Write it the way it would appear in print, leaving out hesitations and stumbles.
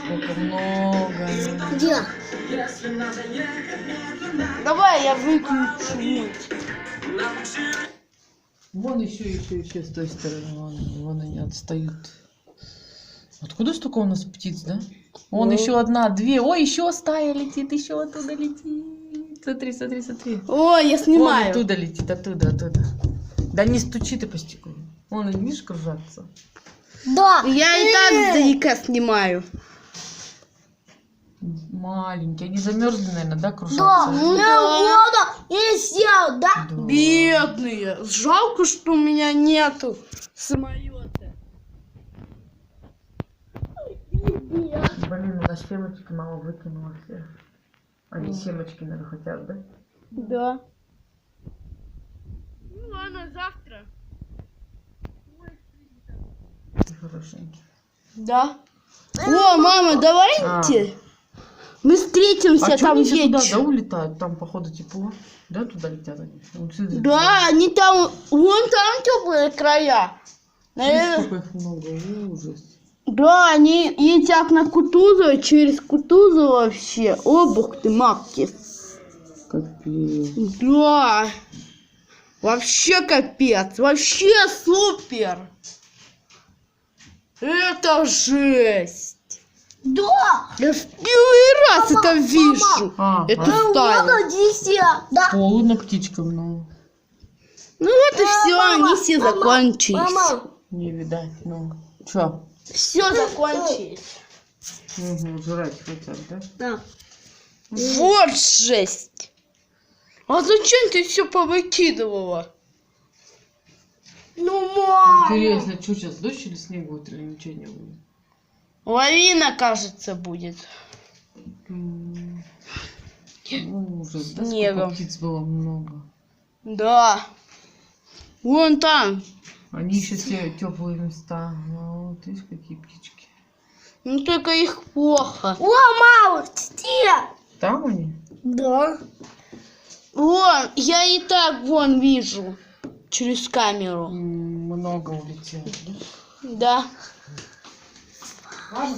Сколько много. Где? Давай я выключу мультик. Вон еще с той стороны. Вон они отстают. Откуда столько у нас птиц, да? Вон еще одна, две. Ой, еще стая летит, еще оттуда летит. Смотри, смотри, смотри. Ой, я Вон снимаю. оттуда летит, оттуда. Да не стучи ты по стеклу. Вон они, видишь, кружатся. Да. Я и так издалека снимаю. Маленькие. Они замерзли, наверное, да, Да. кружатся? Вода и сел, да? Да. Бедные. Жалко, что у меня нету самолета. Блин, у нас семечки мама выкинула все. Они семечки, наверное, хотят, да? Да. Ну ладно, завтра. Хорошенькие. Да. О, мама, давайте. Мы встретимся А что там они все туда, да, вечером. улетают? Там, походу, тепло. Да, туда летят они? Вот сюда. Да, они там, вон там теплые края. Видишь, Наверное, сколько их много? Ужас. да, они летят на Кутузово, через Кутузово вообще. О, бог ты, мапки. Капец. Да. Вообще капец. Вообще супер. Это жесть. Да. Я в первый раз это вижу. Эту стаю. Вода здесь, да. Холодно птичкам, но Ну вот и все, они все закончились. Мама. не видать. Ну, чё? Все закончились. Угу, жрать хотят, да? Да. Вот жесть. А зачем ты все повыкидывала? Ну, мама. Интересно, что сейчас, дождь или снег будет, или ничего не будет? Лавина, кажется, будет. Ужас, да, Снегом. сколько птиц было много. Да. Вон там. Они еще все теплые места. Ну, вот видишь, какие птички. Ну только их плохо. О, мама, где? Там они? Да. Вон, я и так вон вижу. Через камеру. Много улетело, да? Да. Ладно,